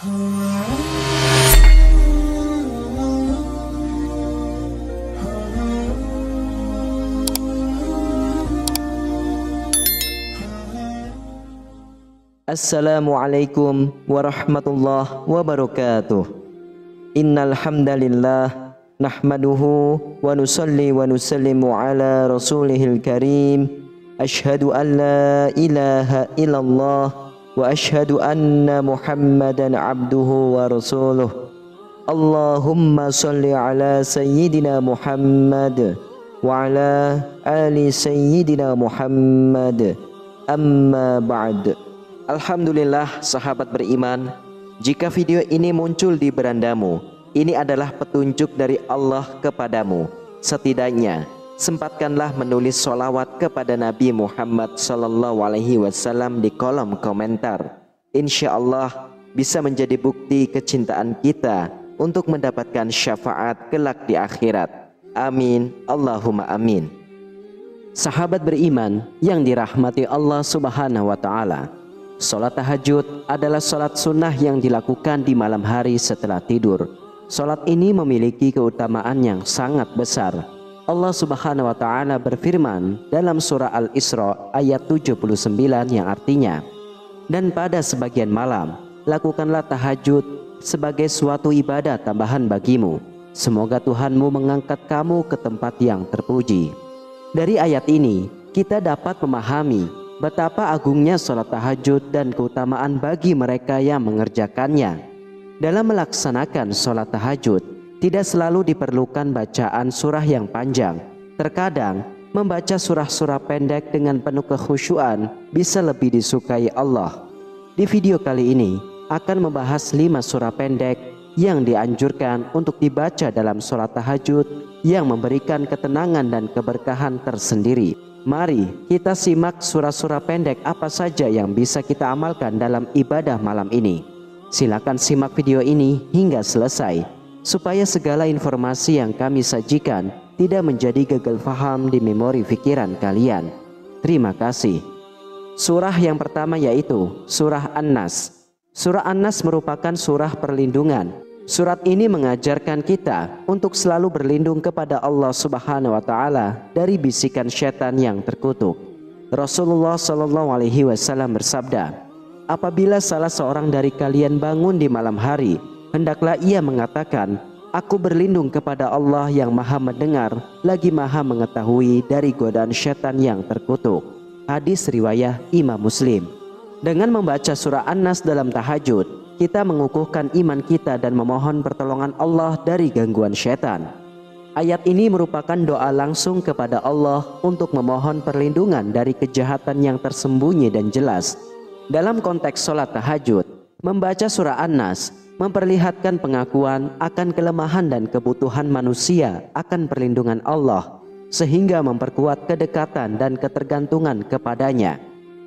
Assalamualaikum warahmatullahi wabarakatuh. Innal hamdalillah nahmaduhu wa nusalli wa nusallimu ala rasulihil karim. Asyhadu an la ilaha illallah wa asyhadu anna Muhammadan abduhu wa rasuluh. Allahumma salli ala sayyidina Muhammad wa ala ali sayyidina Muhammad. Amma ba'd. Alhamdulillah sahabat beriman, jika video ini muncul di berandamu, ini adalah petunjuk dari Allah kepadamu. Setidaknya sempatkanlah menulis sholawat kepada Nabi Muhammad SAW di kolom komentar. Insya Allah bisa menjadi bukti kecintaan kita untuk mendapatkan syafaat kelak di akhirat. Amin, Allahumma amin. Sahabat beriman yang dirahmati Allah Subhanahu wa Ta'ala, sholat tahajud adalah sholat sunnah yang dilakukan di malam hari setelah tidur. Sholat ini memiliki keutamaan yang sangat besar. Allah Subhanahu wa Ta'ala berfirman dalam surah Al-Isra ayat 79 yang artinya, dan pada sebagian malam lakukanlah tahajud sebagai suatu ibadah tambahan bagimu. Semoga Tuhanmu mengangkat kamu ke tempat yang terpuji. Dari ayat ini kita dapat memahami betapa agungnya sholat tahajud dan keutamaan bagi mereka yang mengerjakannya. Dalam melaksanakan sholat tahajud, tidak selalu diperlukan bacaan surah yang panjang. Terkadang, membaca surah-surah pendek dengan penuh kekhusyuan bisa lebih disukai Allah. Di video kali ini, akan membahas 5 surah pendek yang dianjurkan untuk dibaca dalam sholat tahajud yang memberikan ketenangan dan keberkahan tersendiri. Mari kita simak surah-surah pendek apa saja yang bisa kita amalkan dalam ibadah malam ini. Silakan simak video ini hingga selesai, supaya segala informasi yang kami sajikan tidak menjadi gagal faham di memori pikiran kalian. Terima kasih. Surah yang pertama yaitu Surah An-Nas. Surah An-Nas merupakan surah perlindungan. Surat ini mengajarkan kita untuk selalu berlindung kepada Allah Subhanahu wa Ta'ala dari bisikan syaitan yang terkutuk. Rasulullah SAW bersabda, apabila salah seorang dari kalian bangun di malam hari, hendaklah ia mengatakan, aku berlindung kepada Allah yang maha mendengar lagi maha mengetahui dari godaan syaitan yang terkutuk. Hadis riwayat Imam Muslim. Dengan membaca surah An-Nas dalam tahajud, kita mengukuhkan iman kita dan memohon pertolongan Allah dari gangguan syaitan. Ayat ini merupakan doa langsung kepada Allah untuk memohon perlindungan dari kejahatan yang tersembunyi dan jelas. Dalam konteks sholat tahajud, membaca surah An-Nas memperlihatkan pengakuan akan kelemahan dan kebutuhan manusia akan perlindungan Allah, sehingga memperkuat kedekatan dan ketergantungan kepadanya.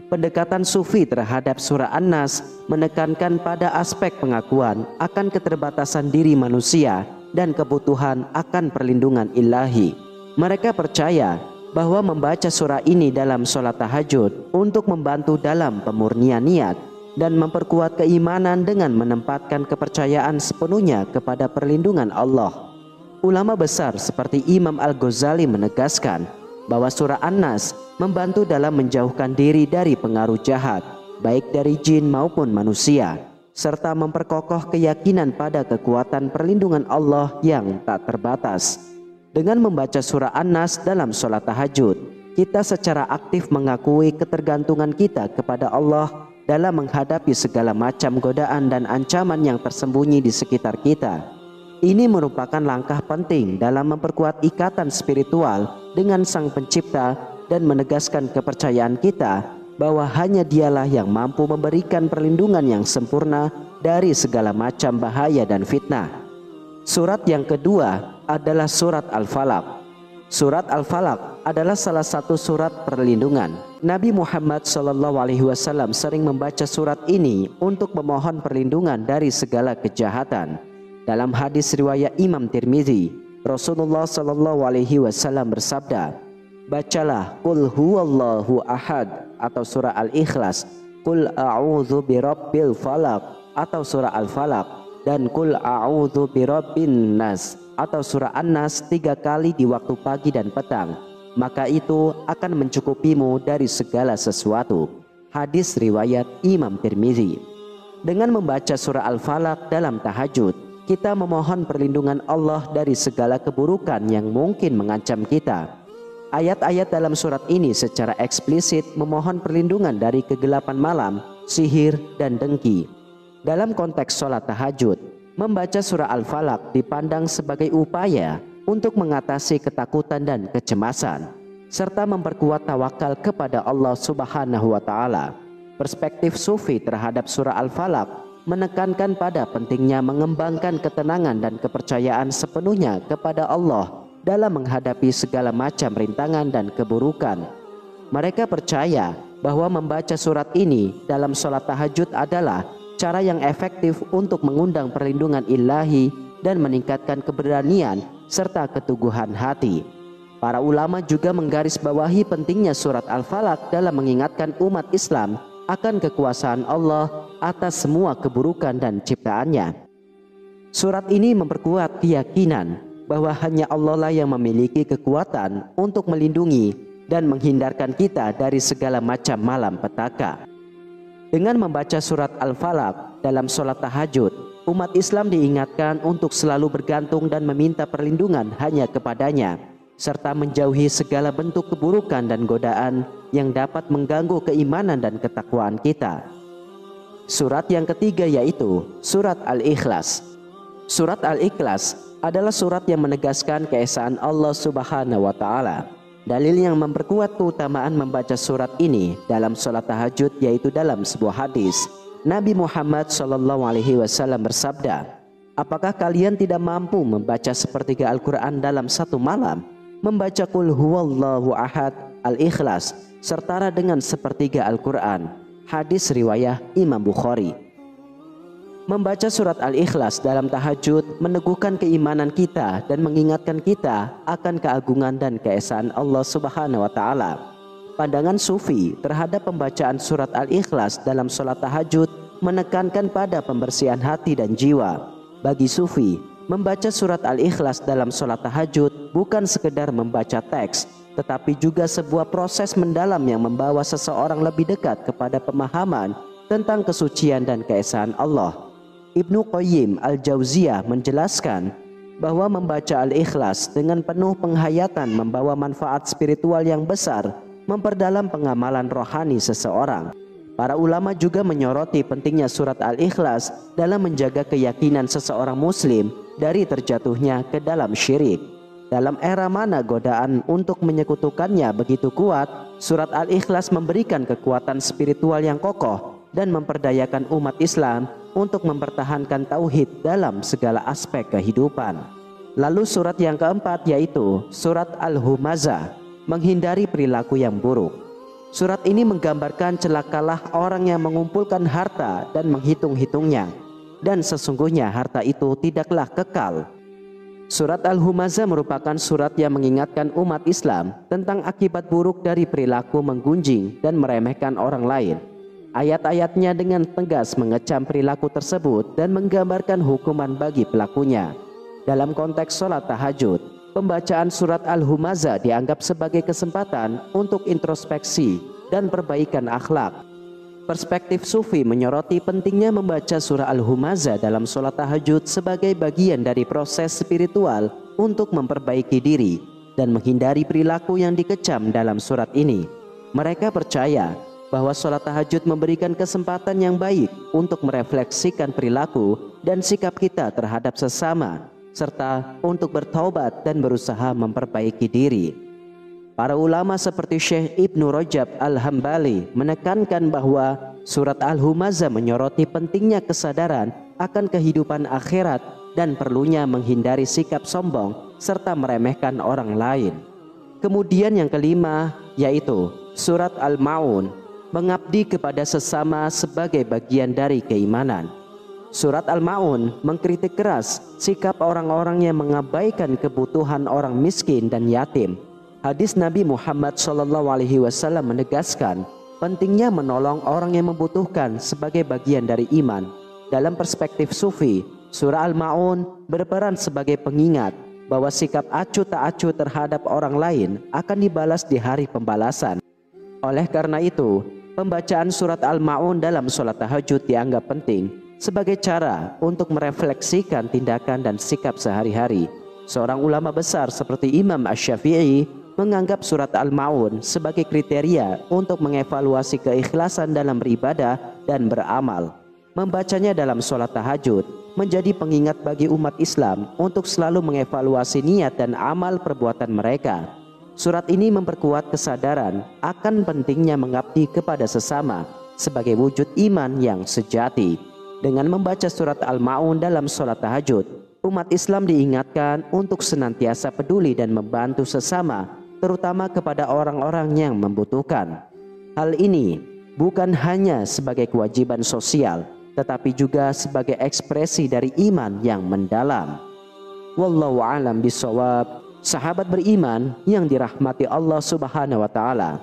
Pendekatan sufi terhadap surah An-Nas menekankan pada aspek pengakuan akan keterbatasan diri manusia dan kebutuhan akan perlindungan ilahi. Mereka percaya bahwa membaca surah ini dalam sholat tahajud untuk membantu dalam pemurnian niat dan memperkuat keimanan dengan menempatkan kepercayaan sepenuhnya kepada perlindungan Allah. Ulama besar seperti Imam Al-Ghazali menegaskan bahwa surah An-Nas membantu dalam menjauhkan diri dari pengaruh jahat, baik dari jin maupun manusia, serta memperkokoh keyakinan pada kekuatan perlindungan Allah yang tak terbatas. Dengan membaca surah An-Nas dalam sholat tahajud, kita secara aktif mengakui ketergantungan kita kepada Allah dalam menghadapi segala macam godaan dan ancaman yang tersembunyi di sekitar kita. Ini merupakan langkah penting dalam memperkuat ikatan spiritual dengan Sang Pencipta dan menegaskan kepercayaan kita bahwa hanya Dialah yang mampu memberikan perlindungan yang sempurna dari segala macam bahaya dan fitnah. Surat yang kedua adalah surat Al-Falaq. Surat Al-Falaq adalah salah satu surat perlindungan. Nabi Muhammad SAW sering membaca surat ini untuk memohon perlindungan dari segala kejahatan. Dalam hadis riwayat Imam Tirmizi, Rasulullah SAW bersabda, bacalah Qul huwallahu ahad atau surah Al-Ikhlas, Qul a'udzu birabbil falaq, atau surah Al-Falaq, dan Qul a'udzu birabbin nas atau surah An-Nas 3 kali di waktu pagi dan petang, maka itu akan mencukupimu dari segala sesuatu. Hadis riwayat Imam Tirmizi. Dengan membaca surah Al-Falaq dalam tahajud, kita memohon perlindungan Allah dari segala keburukan yang mungkin mengancam kita. Ayat-ayat dalam surat ini secara eksplisit memohon perlindungan dari kegelapan malam, sihir, dan dengki. Dalam konteks sholat tahajud, membaca surah Al-Falaq dipandang sebagai upaya untuk mengatasi ketakutan dan kecemasan, serta memperkuat tawakal kepada Allah Subhanahu wa Ta'ala. Perspektif Sufi terhadap surah Al-Falaq menekankan pada pentingnya mengembangkan ketenangan dan kepercayaan sepenuhnya kepada Allah dalam menghadapi segala macam rintangan dan keburukan. Mereka percaya bahwa membaca surat ini dalam sholat tahajud adalah cara yang efektif untuk mengundang perlindungan ilahi dan meningkatkan keberanian serta keteguhan hati. Para ulama juga menggarisbawahi pentingnya surat Al-Falaq dalam mengingatkan umat Islam akan kekuasaan Allah atas semua keburukan dan ciptaannya. Surat ini memperkuat keyakinan bahwa hanya Allah lah yang memiliki kekuatan untuk melindungi dan menghindarkan kita dari segala macam malapetaka. Dengan membaca surat Al-Falaq dalam sholat tahajud, umat Islam diingatkan untuk selalu bergantung dan meminta perlindungan hanya kepadanya, serta menjauhi segala bentuk keburukan dan godaan yang dapat mengganggu keimanan dan ketakwaan kita. Surat yang ketiga yaitu surat Al-Ikhlas. Surat Al-Ikhlas adalah surat yang menegaskan keesaan Allah Subhanahu wa Ta'ala. Dalil yang memperkuat keutamaan membaca surat ini dalam sholat tahajud yaitu dalam sebuah hadis. Nabi Muhammad SAW bersabda, "Apakah kalian tidak mampu membaca sepertiga Al-Quran dalam satu malam? Membaca Qul huwallahu ahad, Al-Ikhlas setara dengan sepertiga Al-Quran." Hadis riwayat Imam Bukhari. Membaca surat Al-Ikhlas dalam tahajud meneguhkan keimanan kita dan mengingatkan kita akan keagungan dan keesaan Allah Subhanahu wa Ta'ala. Pandangan Sufi terhadap pembacaan surat Al-Ikhlas dalam sholat tahajud menekankan pada pembersihan hati dan jiwa. Bagi Sufi, membaca surat Al-Ikhlas dalam sholat tahajud bukan sekedar membaca teks, tetapi juga sebuah proses mendalam yang membawa seseorang lebih dekat kepada pemahaman tentang kesucian dan keesaan Allah. Ibnu Qayyim Al-Jauziyah menjelaskan bahwa membaca Al-Ikhlas dengan penuh penghayatan membawa manfaat spiritual yang besar, memperdalam pengamalan rohani seseorang. Para ulama juga menyoroti pentingnya surat Al-Ikhlas dalam menjaga keyakinan seseorang muslim dari terjatuhnya ke dalam syirik. Dalam era mana godaan untuk menyekutukannya begitu kuat, surat Al-Ikhlas memberikan kekuatan spiritual yang kokoh dan memperdayakan umat Islam untuk mempertahankan tauhid dalam segala aspek kehidupan. Lalu surat yang keempat yaitu surat Al-Humazah, menghindari perilaku yang buruk. Surat ini menggambarkan celakalah orang yang mengumpulkan harta dan menghitung-hitungnya, dan sesungguhnya harta itu tidaklah kekal. Surat Al-Humazah merupakan surat yang mengingatkan umat Islam tentang akibat buruk dari perilaku menggunjing dan meremehkan orang lain. Ayat-ayatnya dengan tegas mengecam perilaku tersebut dan menggambarkan hukuman bagi pelakunya. Dalam konteks sholat tahajud, pembacaan surat Al-Humazah dianggap sebagai kesempatan untuk introspeksi dan perbaikan akhlak. Perspektif Sufi menyoroti pentingnya membaca surah Al-Humazah dalam sholat tahajud sebagai bagian dari proses spiritual untuk memperbaiki diri dan menghindari perilaku yang dikecam dalam surat ini. Mereka percaya bahwa sholat tahajud memberikan kesempatan yang baik untuk merefleksikan perilaku dan sikap kita terhadap sesama, serta untuk bertaubat dan berusaha memperbaiki diri. Para ulama seperti Syekh Ibnu Rajab Al-Hambali menekankan bahwa surat Al-Humazah menyoroti pentingnya kesadaran akan kehidupan akhirat dan perlunya menghindari sikap sombong serta meremehkan orang lain. Kemudian yang kelima yaitu surat Al-Ma'un, mengabdi kepada sesama sebagai bagian dari keimanan. Surat Al-Ma'un mengkritik keras sikap orang-orang yang mengabaikan kebutuhan orang miskin dan yatim. Hadis Nabi Muhammad SAW menegaskan pentingnya menolong orang yang membutuhkan sebagai bagian dari iman Dalam perspektif sufi, surah Al-Ma'un berperan sebagai pengingat bahwa sikap acuh tak acuh terhadap orang lain akan dibalas di hari pembalasan. Oleh karena itu, pembacaan surat Al-Ma'un dalam sholat tahajud dianggap penting sebagai cara untuk merefleksikan tindakan dan sikap sehari-hari. Seorang ulama besar seperti Imam Asy-Syafi'i menganggap surat Al-Ma'un sebagai kriteria untuk mengevaluasi keikhlasan dalam beribadah dan beramal. Membacanya dalam sholat tahajud menjadi pengingat bagi umat Islam untuk selalu mengevaluasi niat dan amal perbuatan mereka. Surat ini memperkuat kesadaran akan pentingnya mengabdi kepada sesama sebagai wujud iman yang sejati. Dengan membaca surat Al-Ma'un dalam sholat tahajud, umat Islam diingatkan untuk senantiasa peduli dan membantu sesama, terutama kepada orang-orang yang membutuhkan. Hal ini bukan hanya sebagai kewajiban sosial, tetapi juga sebagai ekspresi dari iman yang mendalam. Wallahu a'lam bishawab. Sahabat beriman yang dirahmati Allah Subhanahu wa Ta'ala,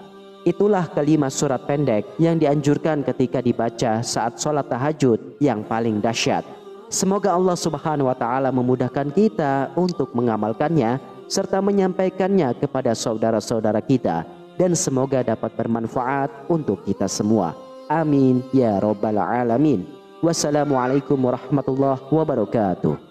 itulah kalimat surat pendek yang dianjurkan ketika dibaca saat sholat tahajud yang paling dahsyat. Semoga Allah Subhanahu wa Ta'ala memudahkan kita untuk mengamalkannya serta menyampaikannya kepada saudara-saudara kita, dan semoga dapat bermanfaat untuk kita semua. Amin ya rabbal alamin. Wassalamualaikum warahmatullahi wabarakatuh.